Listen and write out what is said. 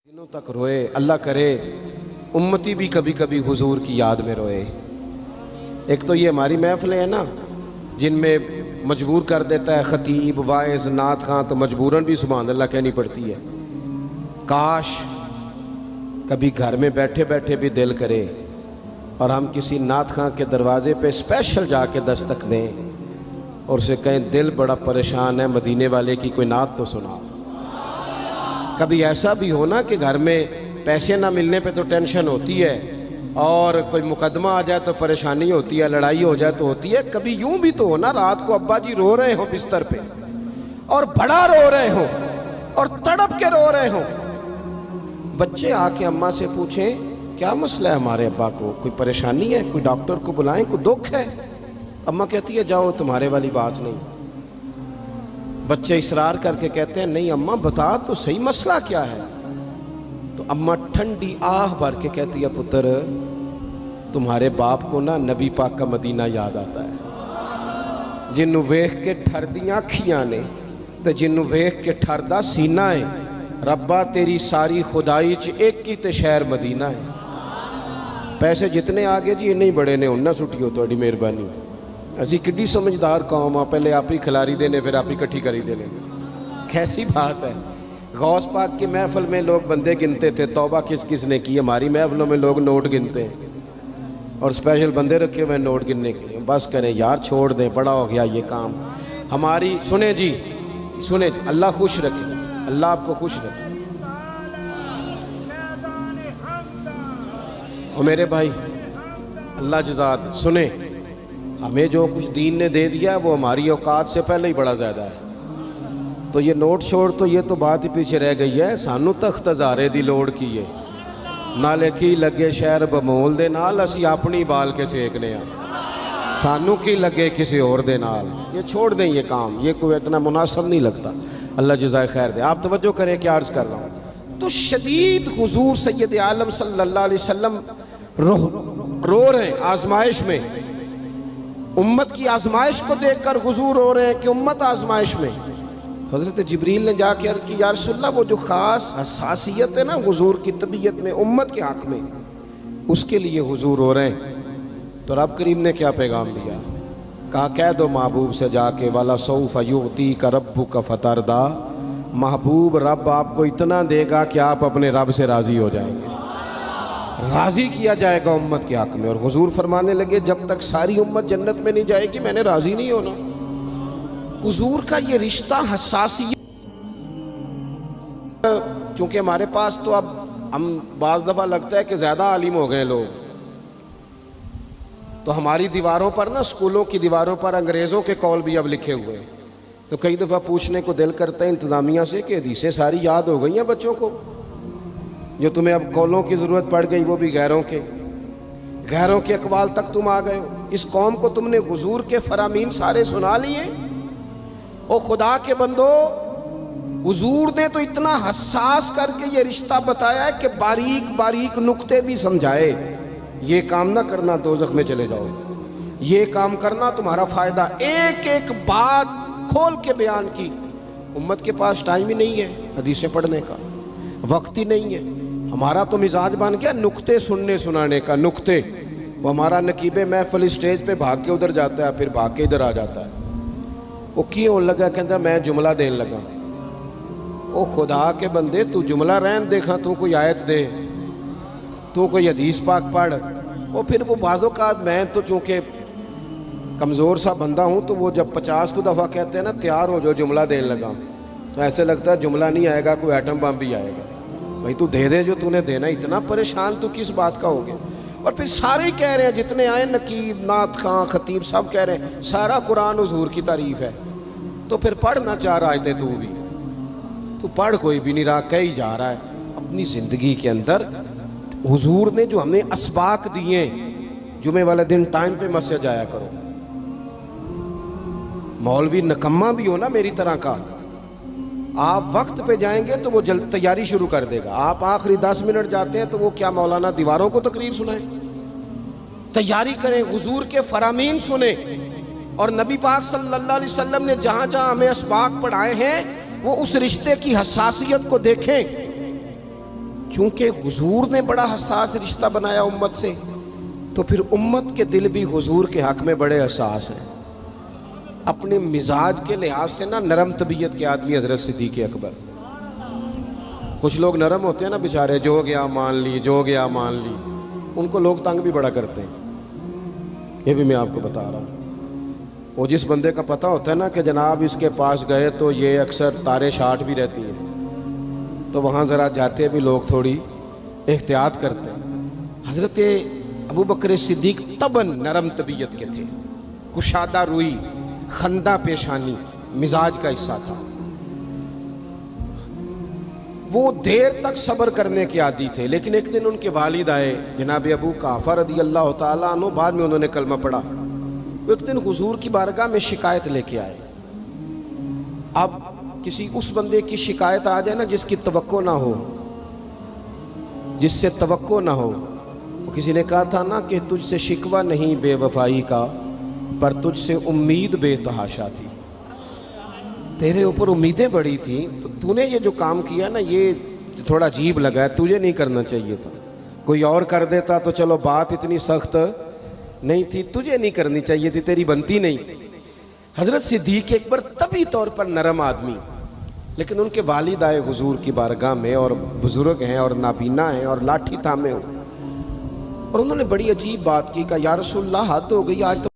दिनों तक रोए। अल्लाह करे उम्मती भी कभी कभी हुजूर की याद में रोए। एक तो ये हमारी महफिलें हैं ना जिनमें मजबूर कर देता है ख़तीब वाइज नात खां, तो मजबूरन भी सुभान अल्लाह कहनी पड़ती है। काश कभी घर में बैठे बैठे भी दिल करे और हम किसी नात खां के दरवाजे पे स्पेशल जाके दस्तक दें और उसे कहें दिल बड़ा परेशान है, मदीने वाले की कोई नात तो सुना। कभी ऐसा भी हो ना कि घर में पैसे ना मिलने पे तो टेंशन होती है और कोई मुकदमा आ जाए तो परेशानी होती है, लड़ाई हो जाए तो होती है। कभी यूं भी तो हो ना रात को अब्बा जी रो रहे हो बिस्तर पे और बड़ा रो रहे हो और तड़प के रो रहे हो। बच्चे आके अम्मा से पूछें क्या मसला है हमारे अब्बा को, कोई परेशानी है, कोई डॉक्टर को बुलाएं, कोई दुख है। अम्मा कहती है जाओ तुम्हारे वाली बात नहीं। बच्चे इसरार करके कहते हैं नहीं अम्मा बता तो सही मसला क्या है। तो अम्मा ठंडी आह भर के कहती है पुत्र तुम्हारे बाप को ना नबी पाक का मदीना याद आता है, जिन्नू वेख के ठरदियां अखियां ने ते जिन्नू वेख के ठरदा सीना है। रब्बा तेरी सारी खुदाई च एक ही ते शहर मदीना है। पैसे जितने आगे जी इन्ने ही बड़े ने उन्ना सुटियो थोड़ी मेहरबानी। असी किड्डी समझदार कौम आ, पहले आप ही खिलारी देने फिर आप ही इकट्ठी करी देने। कैसी बात है। गौस पाक की महफिल में लोग बंदे गिनते थे, तौबा किस किस ने की। हमारी महफिलों में लोग नोट गिनते हैं और स्पेशल बंदे रखे हुए नोट गिनने के लिए। बस करें यार, छोड़ दें, बड़ा हो गया ये काम हमारी। सुने जी सुने, अल्लाह खुश रखे, अल्लाह आपको खुश रखे। और मेरे भाई अल्लाह जज़ात सुने, हमें जो कुछ दीन ने दे दिया है वो हमारी औकात से पहले ही बड़ा ज़्यादा है। तो ये नोट छोड़ तो ये तो बात ही पीछे रह गई है। सानू तख्त हज़ारे दी लोड़ की है, नाले की लगे शहर बमोल दे नाल असी अपनी बाल के सेकने आ, सानू की लगे किसी और दे नाल। ये छोड़ दें ये काम, ये कोई इतना मुनासिब नहीं लगता। अल्लाह जज़ाए खैर दे। आप तवज्जो करें क्या अर्ज़ कर रहा हूँ। तो शदीद हुजूर सैयद आलम सल्लल्लाहु अलैहि वसल्लम रो रहे हैं आजमाइश में। उम्मत की आजमाइश को देखकर हुजूर रो रहे हैं कि उम्मत आजमाइश में। हज़रत जिब्रील ने जाके अर्ज़ की या रसूलल्लाह वो जो ख़ास हसासियत है ना हुजूर की तबीयत में उम्मत के हक़ में, उसके लिए हुजूर रो रहे हैं। तो रब करीम ने क्या पैगाम दिया, कहा कह दो महबूब से जाके वाला सौफ युती का रब्बु का फतरदा, महबूब रब आपको इतना देगा कि आप अपने रब से राज़ी हो जाएंगे, राज़ी किया जाएगा उम्मत के हक़ में। और हुजूर फरमाने लगे जब तक सारी उम्मत जन्नत में नहीं जाएगी मैंने राज़ी नहीं होना। हुजूर का ये रिश्ता हसासियत, चूँकि हमारे पास तो अब हम बाज़ दफ़ा लगता है कि ज़्यादा आलिम हो गए लोग, तो हमारी दीवारों पर ना स्कूलों की दीवारों पर अंग्रेज़ों के कौल भी अब लिखे हुए हैं। तो कई दफ़ा पूछने को दिल करता है इंतज़ामिया से कि हदीसें सारी याद हो गई हैं बच्चों को, जो तुम्हें अब कौलों की ज़रूरत पड़ गई वो भी गैरों के अकवाल तक तुम आ गए हो। इस कौम को तुमने हुजूर के फरामीन सारे सुना लिए। ओ खुदा के बंदो, हुजूर ने तो इतना हसास करके ये रिश्ता बताया है कि बारीक बारीक नुक्ते भी समझाए। ये काम ना करना दोज़ख में चले जाओ, ये काम करना तुम्हारा फ़ायदा। एक एक बात खोल के बयान की। उम्मत के पास टाइम ही नहीं है हदीसें पढ़ने का, वक्त ही नहीं है। हमारा तो मिजाज बन गया नुक्ते सुनने सुनाने का। नुक्ते वो हमारा नकीबे महफिल स्टेज पे भाग के उधर जाता है, फिर भाग के इधर आ जाता है। वो क्यों लगा, कहता मैं जुमला देने लगा। ओ खुदा के बंदे तू जुमला रहन देखा, तू कोई आयत दे, तू कोई हदीस पाक पढ़। वो फिर वो बाज़ों का मैं तो चूँकि कमज़ोर सा बंदा हूँ, तो वो जब 50 को दफ़ा कहते हैं ना तैयार हो जो जुमला देने लगा, तो ऐसे लगता है जुमला नहीं आएगा कोई एटम बम भी आएगा। भाई तू दे दे जो तूने देना, इतना परेशान तू किस बात का हो गया। और फिर सारे ही कह रहे हैं जितने आए, नकीब नात खां खतीब सब कह रहे हैं सारा कुरान हुजूर की तारीफ़ है। तो फिर पढ़ना चाह रहा है तू भी, तू पढ़, कोई भी नहीं रहा, कह ही जा रहा है। अपनी ज़िंदगी के अंदर हुजूर ने जो हमें असबाक दिए, जुमे वाले दिन टाइम पे मस्जिद जाया करो। मौलवी नकम्मा भी हो ना मेरी तरह का, आप वक्त पे जाएंगे तो वो जल्द तैयारी शुरू कर देगा। आप आखिरी 10 मिनट जाते हैं तो वो क्या मौलाना दीवारों को तकरीर सुनाए। तैयारी करें, हुजूर के फरामीन सुने। और नबी पाक सल्लल्लाहु अलैहि वसल्लम ने जहाँ जहाँ हमें असबाक पढ़ाए हैं वो उस रिश्ते की हसासियत को देखें। چونکہ حضور نے بڑا حساس رشتہ بنایا امت سے، تو پھر امت کے دل بھی حضور کے حق میں بڑے حساس ہیں۔ اپنے مزاج کے لحاظ سے نا نرم طبیعت کے آدمی حضرت صدیق اکبر۔ کچھ لوگ نرم ہوتے ہیں نا بیچارے، جو گیا مان لی، جو گیا مان لی، ان کو لوگ تنگ بھی بڑا کرتے ہیں۔ یہ بھی میں آپ کو بتا رہا ہوں۔ وہ جس بندے کا پتہ ہوتا ہے نا کہ جناب اس کے پاس گئے تو یہ اکثر تارے شاٹ بھی رہتی ہیں، تو وہاں ذرا جاتے بھی لوگ تھوڑی احتیاط کرتے ہیں۔ حضرت ابو بکر صدیق طبعاً نرم طبیعت کے تھے، کشادہ روئی، خندہ پیشانی مزاج کا حصہ تھا۔ وہ دیر تک صبر کرنے کے عادی تھے، لیکن ایک دن ان کے والد آئے جناب ابو قحافہ رضی اللہ تعالیٰ عنہ، بعد میں انہوں نے کلمہ پڑھا۔ وہ ایک دن حضور کی بارگاہ میں شکایت لے کے آئے۔ اب کسی اس بندے کی شکایت آ جائے نا جس کی توقع نہ ہو، جس سے توقع نہ ہو، کسی نے کہا تھا نا کہ تجھ سے شکوہ نہیں بے وفائی کا، پر تجھ سے امید بے تحاشا تھی۔ تیرے اوپر امیدیں بڑی تھیں، تو نے یہ جو کام کیا نا یہ تھوڑا عجیب لگا ہے، تجھے نہیں کرنا چاہیے تھا۔ کوئی اور کر دیتا تو چلو بات اتنی سخت نہیں تھی، تجھے نہیں کرنی چاہیے تھی، تیری بنتی نہیں تھی۔ حضرت صدیق اکبر طبی طور پر نرم آدمی، لیکن ان کے والد آئے حضور کی بارگاہ میں، اور بزرگ ہیں اور نابینا ہیں اور لاٹھی تھامے ہو، اور انہوں نے بڑی عجیب بات کی، کہا یا رسول اللہ حد ہو گئی، آج تو